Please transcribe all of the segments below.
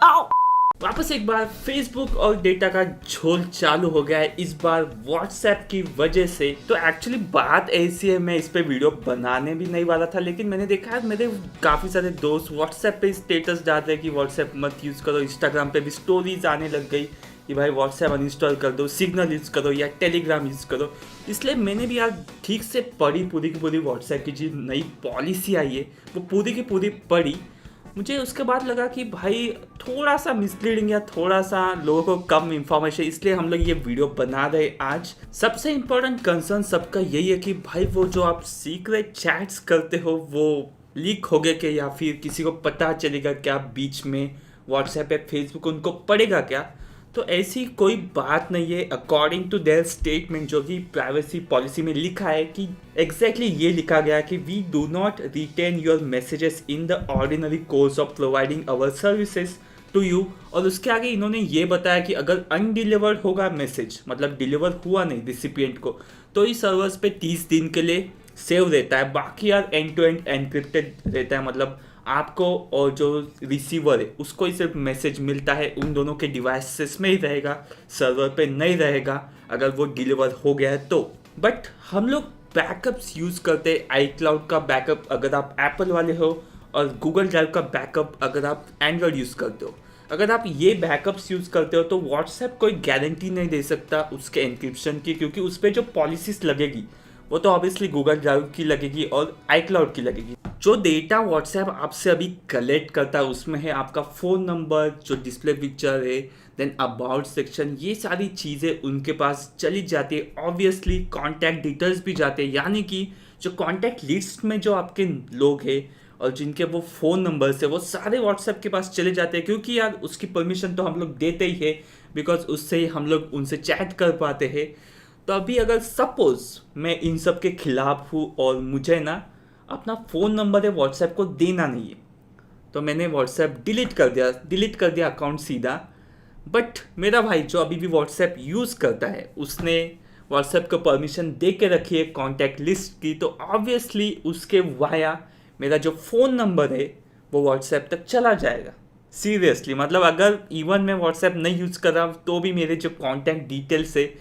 आओ! वापस एक बार फेसबुक और डेटा का झोल चालू हो गया है, इस बार व्हाट्सएप की वजह से। तो एक्चुअली बात ऐसी है, मैं इस पे वीडियो बनाने भी नहीं वाला था, लेकिन मैंने देखा है मेरे काफ़ी सारे दोस्त व्हाट्सएप पे स्टेटस डाल रहे कि व्हाट्सएप मत यूज़ करो। इंस्टाग्राम पे भी स्टोरीज आने लग गई कि भाई व्हाट्सएप अनइंस्टॉल कर दो, सिग्नल यूज़ करो या टेलीग्राम यूज़ करो। इसलिए मैंने भी यार ठीक से पढ़ी, पूरी की पूरी व्हाट्सएप की जो नई पॉलिसी आई है वो पूरी की पूरी पढ़ी। मुझे उसके बाद लगा कि भाई थोड़ा सा मिसलीडिंग या थोड़ा सा लोगों को कम इंफॉर्मेशन, इसलिए हम लोग ये वीडियो बना रहे आज। सबसे इम्पोर्टेंट कंसर्न सबका यही है कि भाई वो जो आप सीक्रेट चैट्स करते हो वो लीक हो गए क्या, या फिर किसी को पता चलेगा क्या बीच में, व्हाट्सएप या फेसबुक उनको पड़ेगा क्या। तो ऐसी कोई बात नहीं है। अकॉर्डिंग टू देयर स्टेटमेंट जो कि प्राइवेसी पॉलिसी में लिखा है कि एग्जैक्टली ये लिखा गया है कि we do not retain your messages in the ordinary course of providing our services to you. और उसके आगे इन्होंने ये बताया कि अगर अनडिलीवर्ड होगा मैसेज, मतलब डिलीवर हुआ नहीं रिसिपिएंट को, तो इस सर्वर्स पे 30 दिन के लिए सेव रहता है। बाकी यार एंड टू एंड एनक्रिप्टेड रहता है, मतलब आपको और जो रिसीवर है उसको ही सिर्फ मैसेज मिलता है, उन दोनों के डिवाइसेस में ही रहेगा, सर्वर पे नहीं रहेगा अगर वो डिलीवर हो गया है तो। बट हम लोग बैकअप्स यूज़ करते हैं, आई क्लाउड का बैकअप अगर आप एप्पल वाले हो, और गूगल ड्राइव का बैकअप अगर आप एंड्रॉयड यूज़ करते हो। अगर आप ये बैकअप्स यूज़ करते हो तो व्हाट्सएप कोई गारंटी नहीं दे सकता उसके एन्क्रिप्शन की, क्योंकि उस पर जो पॉलिसीज लगेगी वो तो ऑब्वियसली गूगल ड्राइव की लगेगी और आई क्लाउड की लगेगी। जो डेटा व्हाट्सएप आपसे अभी कलेक्ट करता है उसमें है आपका फ़ोन नंबर, जो डिस्प्ले पिक्चर है, देन अबाउट सेक्शन, ये सारी चीज़ें उनके पास चली जाती है। ऑब्वियसली कॉन्टैक्ट डिटेल्स भी जाते हैं, यानी कि जो कॉन्टैक्ट लिस्ट में जो आपके लोग हैं और जिनके वो फ़ोन नंबर्स है वो सारे व्हाट्सएप के पास चले जाते हैं, क्योंकि यार उसकी परमिशन तो हम लोग देते ही है, बिकॉज उससे ही हम लोग उनसे चैट कर पाते हैं। तो अभी अगर सपोज मैं इन सब के खिलाफ हूँ और मुझे ना अपना फ़ोन नंबर है व्हाट्सएप को देना नहीं है, तो मैंने व्हाट्सएप डिलीट कर दिया अकाउंट सीधा। बट मेरा भाई जो अभी भी व्हाट्सएप यूज़ करता है उसने व्हाट्सएप को परमिशन दे के रखी है कॉन्टैक्ट लिस्ट की, तो ऑब्वियसली उसके वाया मेरा जो फ़ोन नंबर है वो व्हाट्सएप तक चला जाएगा। सीरियसली, मतलब अगर इवन मैं व्हाट्सएप नहीं यूज़ कर रहा तो भी मेरे जो कॉन्टैक्ट डिटेल्स है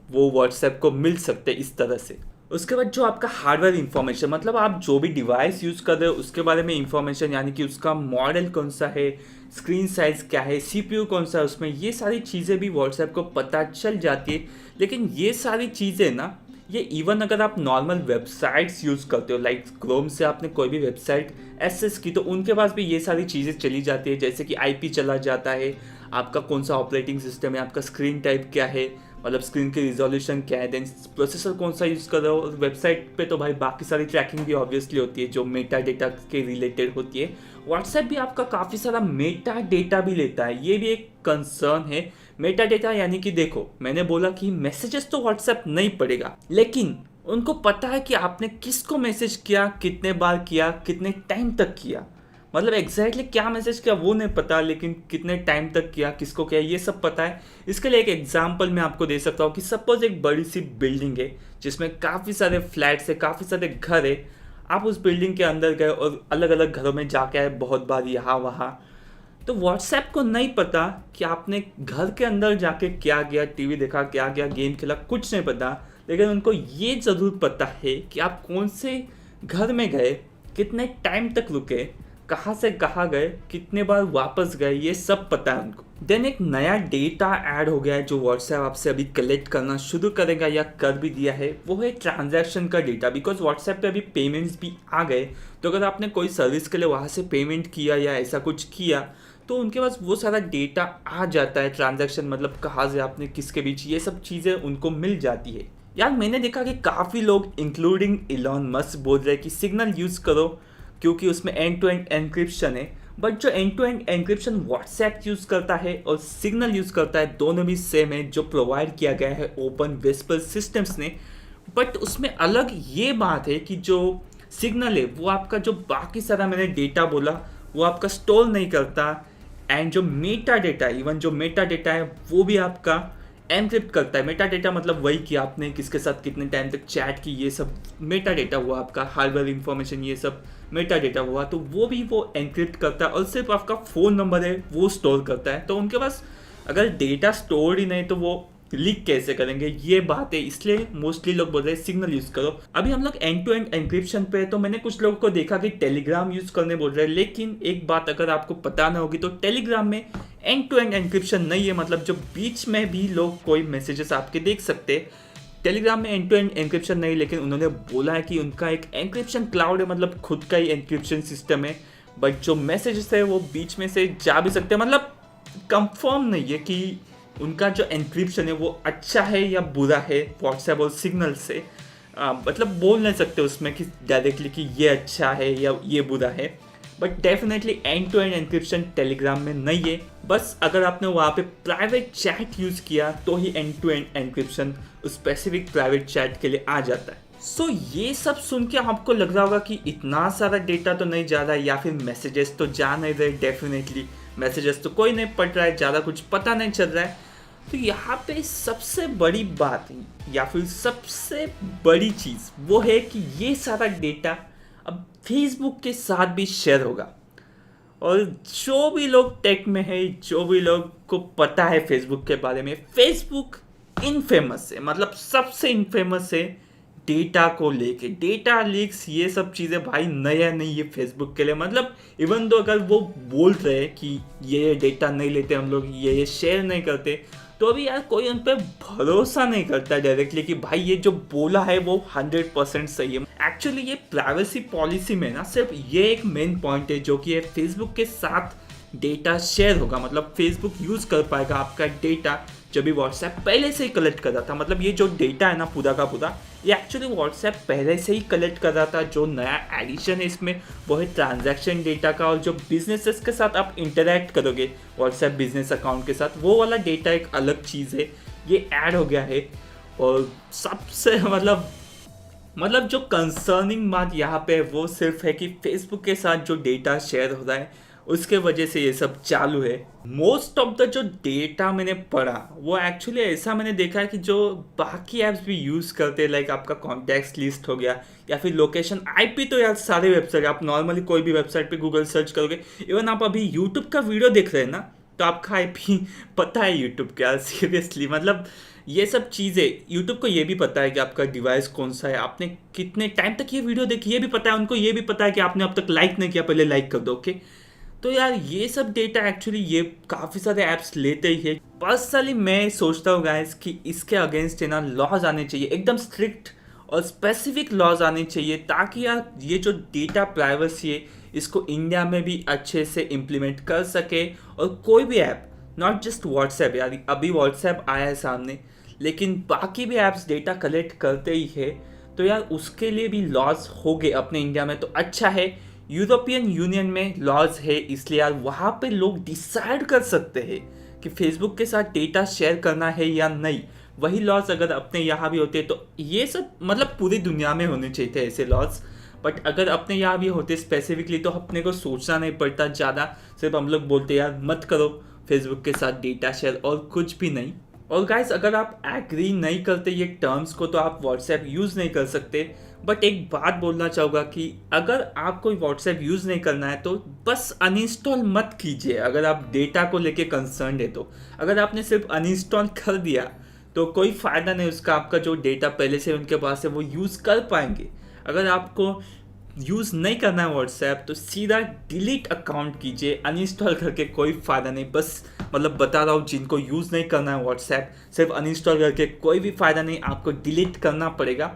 वो व्हाट्सएप को मिल सकते इस तरह से। उसके बाद जो आपका हार्डवेयर इंफॉर्मेशन, मतलब आप जो भी डिवाइस यूज़ कर रहे हो उसके बारे में इंफॉर्मेशन, यानी कि उसका मॉडल कौन सा है, स्क्रीन साइज़ क्या है, सीपीयू कौन सा है उसमें, ये सारी चीज़ें भी व्हाट्सएप को पता चल जाती है। लेकिन ये सारी चीज़ें ना, ये इवन अगर आप नॉर्मल वेबसाइट्स यूज़ करते हो, लाइक क्रोम से आपने कोई भी वेबसाइट एक्सेस की, तो उनके पास भी ये सारी चीज़ें चली जाती है, जैसे कि आईपी चला जाता है, आपका कौन सा ऑपरेटिंग सिस्टम है, आपका स्क्रीन टाइप क्या है, मतलब स्क्रीन की रिजोल्यूशन क्या है, देन प्रोसेसर कौन सा यूज़ कर रहे हो। वेबसाइट पे तो भाई बाकी सारी ट्रैकिंग भी ऑब्वियसली होती है जो मेटा डेटा के रिलेटेड होती है। व्हाट्सएप भी आपका काफ़ी सारा मेटा डेटा भी लेता है, ये भी एक कंसर्न है। मेटा डेटा यानी कि देखो, मैंने बोला कि मैसेजेस तो व्हाट्सएप नहीं पड़ेगा, लेकिन उनको पता है कि आपने किसको मैसेज किया, कितने बार किया, कितने टाइम तक किया, मतलब एग्जैक्टली क्या मैसेज किया वो नहीं पता, लेकिन कितने टाइम तक किया, किसको किया, ये सब पता है। इसके लिए एक एग्जांपल मैं आपको दे सकता हूँ कि सपोज एक बड़ी सी बिल्डिंग है जिसमें काफ़ी सारे फ्लैट्स है, काफ़ी सारे घर है। आप उस बिल्डिंग के अंदर गए और अलग अलग घरों में जाके आए बहुत बार यहाँ वहाँ, तो व्हाट्सएप को नहीं पता कि आपने घर के अंदर जाके क्या किया, टीवी देखा, क्या किया, गेम खेला, कुछ नहीं पता। लेकिन उनको ये ज़रूर पता है कि आप कौन से घर में गए, कितने टाइम तक रुके, कहाँ से कहाँ गए, कितने बार वापस गए, ये सब पता है उनको। देन एक नया डेटा ऐड हो गया है जो व्हाट्सएप आपसे अभी कलेक्ट करना शुरू करेगा या कर भी दिया है, वो है ट्रांजैक्शन का डेटा। बिकॉज व्हाट्सएप पे अभी पेमेंट्स भी आ गए, तो अगर आपने कोई सर्विस के लिए वहाँ से पेमेंट किया या ऐसा कुछ किया तो उनके पास वो सारा डेटा आ जाता है। ट्रांजैक्शन मतलब कहाँ से आपने किसके बीच, ये सब चीज़ें उनको मिल जाती है। यार मैंने देखा कि काफ़ी लोग इंक्लूडिंग इलॉन मस्क बोल रहे हैं कि सिग्नल यूज़ करो क्योंकि उसमें एंड टू एंड एन्क्रिप्शन है। बट जो end to end encryption WhatsApp use करता है और सिग्नल यूज़ करता है, दोनों भी सेम है, जो प्रोवाइड किया गया है ओपन वेस्पर सिस्टम्स ने। बट उसमें अलग ये बात है कि जो सिग्नल है वो आपका जो बाकी सारा मैंने डेटा बोला वो आपका स्टोर नहीं करता, एंड जो मेटा डेटा, इवन जो मेटा डेटा है वो भी आपका एनक्रिप्ट करता है। मेटा डेटा मतलब वही कि आपने किसके साथ कितने टाइम तक चैट की, ये सब मेटा डेटा हुआ, आपका हार्डवेयर इंफॉर्मेशन ये सब मेटा डेटा हुआ, तो वो भी वो एनक्रिप्ट करता है और सिर्फ आपका फ़ोन नंबर है वो स्टोर करता है। तो उनके पास अगर डेटा स्टोर ही नहीं तो वो लीक कैसे करेंगे, ये बात है। इसलिए मोस्टली लोग बोल रहे हैं सिग्नल यूज करो। अभी हम लोग एंड टू एंड एन्क्रिप्शन पे है, तो मैंने कुछ लोगों को देखा कि टेलीग्राम यूज करने बोल रहे हैं, लेकिन एक बात अगर आपको पता ना होगी तो टेलीग्राम में एंड टू एंड एन्क्रिप्शन नहीं है। मतलब जो बीच में भी लोग कोई मैसेजेस आपके देख सकते हैं, टेलीग्राम में एंड टू एंड एन्क्रिप्शन नहीं, लेकिन उन्होंने बोला है कि उनका एक एन्क्रिप्शन क्लाउड है, मतलब खुद का ही एन्क्रिप्शन सिस्टम है। बट जो मैसेजेस है वो बीच में से जा भी सकते हैं, मतलब कंफर्म नहीं है कि उनका जो एन्क्रिप्शन है वो अच्छा है या बुरा है व्हाट्सएप और सिग्नल से। मतलब बोल नहीं सकते उसमें कि डायरेक्टली कि ये अच्छा है या ये बुरा है। But definitely end to end encryption Telegram में नहीं है। बस अगर आपने वहाँ पे प्राइवेट चैट यूज़ किया तो ही एंड टू एंड एन्क्रिप्शन उस स्पेसिफिक प्राइवेट चैट के लिए आ जाता है। सो ये सब सुन के आपको लग रहा होगा कि इतना सारा डेटा तो नहीं जा रहा है, या फिर मैसेजेस तो जा नहीं रहे। डेफिनेटली मैसेजेस तो कोई नहीं पढ़ रहा है, ज़्यादा कुछ पता नहीं चल रहा है। तो यहाँ पे सबसे बड़ी बात या फिर सबसे बड़ी चीज़ वो है कि ये सारा डेटा अब फेसबुक के साथ भी शेयर होगा। और जो भी लोग टेक में है, जो भी लोग को पता है फेसबुक के बारे में, फेसबुक इनफेमस है, मतलब सबसे इनफेमस है डेटा को लेके। डेटा लीक्स ये सब चीज़ें भाई नया नहीं है फेसबुक के लिए। मतलब इवन दो अगर वो बोल रहे हैं कि ये डेटा नहीं लेते हम लोग, ये शेयर नहीं करते, तो अभी यार कोई उन पर भरोसा नहीं करता डायरेक्टली कि भाई ये जो बोला है वो 100% सही है। एक्चुअली ये प्राइवेसी पॉलिसी में ना सिर्फ ये एक मेन पॉइंट है जो कि है फेसबुक के साथ डेटा शेयर होगा। मतलब फेसबुक यूज़ कर पाएगा आपका डेटा जब भी व्हाट्सएप पहले से ही कलेक्ट कर रहा था। मतलब ये जो डेटा है ना पूरा का पूरा, ये एक्चुअली व्हाट्सएप पहले से ही कलेक्ट कर रहा था। जो नया एडिशन है इसमें वो है ट्रांजैक्शन डेटा का, और जो बिजनेसेस के साथ आप इंटरैक्ट करोगे व्हाट्सएप बिजनेस अकाउंट के साथ, वो वाला डेटा एक अलग चीज़ है, ये ऐड हो गया है। और सबसे मतलब जो कंसर्निंग बात यहाँ पे वो सिर्फ है कि फेसबुक के साथ जो डेटा शेयर हो रहा है उसके वजह से ये सब चालू है। मोस्ट ऑफ द जो डेटा मैंने पढ़ा वो एक्चुअली ऐसा मैंने देखा है कि जो बाकी ऐप्स भी यूज़ करते हैं, लाइक आपका कॉन्टैक्ट्स लिस्ट हो गया या फिर लोकेशन आईपी, तो यार सारे वेबसाइट आप नॉर्मली कोई भी वेबसाइट पे गूगल सर्च करोगे, इवन आप अभी यूट्यूब का वीडियो देख रहे हैं ना तो आपका आईपी पता है यूट्यूब का। सीरियसली मतलब ये सब चीज़ें यूट्यूब को ये भी पता है कि आपका डिवाइस कौन सा है, आपने कितने टाइम तक ये वीडियो देखी, ये भी पता है उनको। ये भी पता है कि आपने अब तक लाइक नहीं किया, पहले लाइक कर दो, ओके। तो यार ये सब डेटा एक्चुअली ये काफ़ी सारे ऐप्स लेते ही है। पर्सनली मैं सोचता हूँ गाइस कि इसके अगेंस्ट है ना लॉज आने चाहिए, एकदम स्ट्रिक्ट और स्पेसिफिक लॉज आने चाहिए, ताकि यार ये जो डेटा प्राइवेसी है इसको इंडिया में भी अच्छे से इम्प्लीमेंट कर सके। और कोई भी ऐप, नॉट जस्ट व्हाट्सएप, यार अभी व्हाट्सएप आया है सामने, लेकिन बाकी भी ऐप्स डेटा कलेक्ट करते ही है, तो यार उसके लिए भी लॉज हो गए अपने इंडिया में तो अच्छा है। यूरोपियन यूनियन में लॉज है, इसलिए यार वहाँ पे लोग डिसाइड कर सकते हैं कि फेसबुक के साथ डेटा शेयर करना है या नहीं। वही लॉज अगर अपने यहाँ भी होते तो ये सब मतलब पूरी दुनिया में होने चाहिए थे ऐसे लॉज, बट अगर अपने यहाँ भी होते स्पेसिफिकली तो अपने को सोचना नहीं पड़ता ज़्यादा। सिर्फ हम लोग बोलते यार मत करो फेसबुक के साथ डेटा शेयर, और कुछ भी नहीं। और गाइस अगर आप एग्री नहीं करते ये टर्म्स को तो आप व्हाट्सएप यूज़ नहीं कर सकते। बट एक बात बोलना चाहूँगा कि अगर आप कोई व्हाट्सएप यूज़ नहीं करना है तो बस अनइंस्टॉल मत कीजिए। अगर आप डेटा को लेके कंसर्न है तो अगर आपने सिर्फ अनइंस्टॉल कर दिया तो कोई फ़ायदा नहीं उसका। आपका जो डेटा पहले से उनके पास है वो यूज़ कर पाएंगे। अगर आपको यूज़ नहीं करना है व्हाट्सएप तो सीधा डिलीट अकाउंट कीजिए, अनइंस्टॉल करके कोई फ़ायदा नहीं। बस मतलब बता रहा हूँ जिनको यूज़ नहीं करना है व्हाट्सएप, सिर्फ अनइंस्टॉल करके कोई भी फ़ायदा नहीं, आपको डिलीट करना पड़ेगा।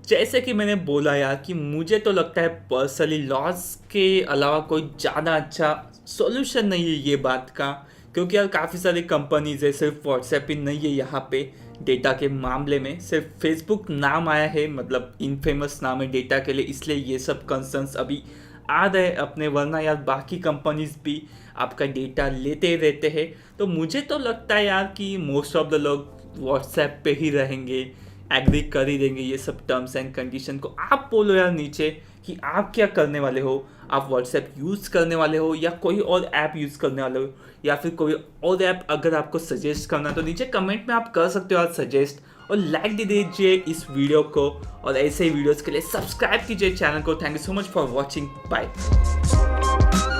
जैसे कि मैंने बोला यार कि मुझे तो लगता है पर्सनली लॉस के अलावा कोई ज़्यादा अच्छा सॉल्यूशन नहीं है ये बात का, क्योंकि यार काफ़ी सारी कंपनीज है, सिर्फ व्हाट्सएप ही नहीं है यहाँ पे डेटा के मामले में। सिर्फ फेसबुक नाम आया है, मतलब इनफेमस नाम है डेटा के लिए, इसलिए ये सब कंसर्न्स अभी आ रहे अपने, वरना यार बाकी कंपनीज भी आपका डेटा लेते रहते हैं। तो मुझे तो लगता है यार कि मोस्ट ऑफ द लोग व्हाट्सएप पे ही रहेंगे, एग्री कर ही देंगे ये सब टर्म्स एंड कंडीशन को। आप बोलो यार नीचे कि आप क्या करने वाले हो। आप व्हाट्सएप यूज़ करने वाले हो या कोई और ऐप यूज़ करने वाले हो, या फिर कोई और ऐप अगर आपको सजेस्ट करना तो नीचे कमेंट में आप कर सकते हो आज सजेस्ट, और लाइक दे दीजिए इस वीडियो को, और ऐसे ही वीडियोस के लिए सब्सक्राइब कीजिए चैनल को। Thank you so much for watching, bye.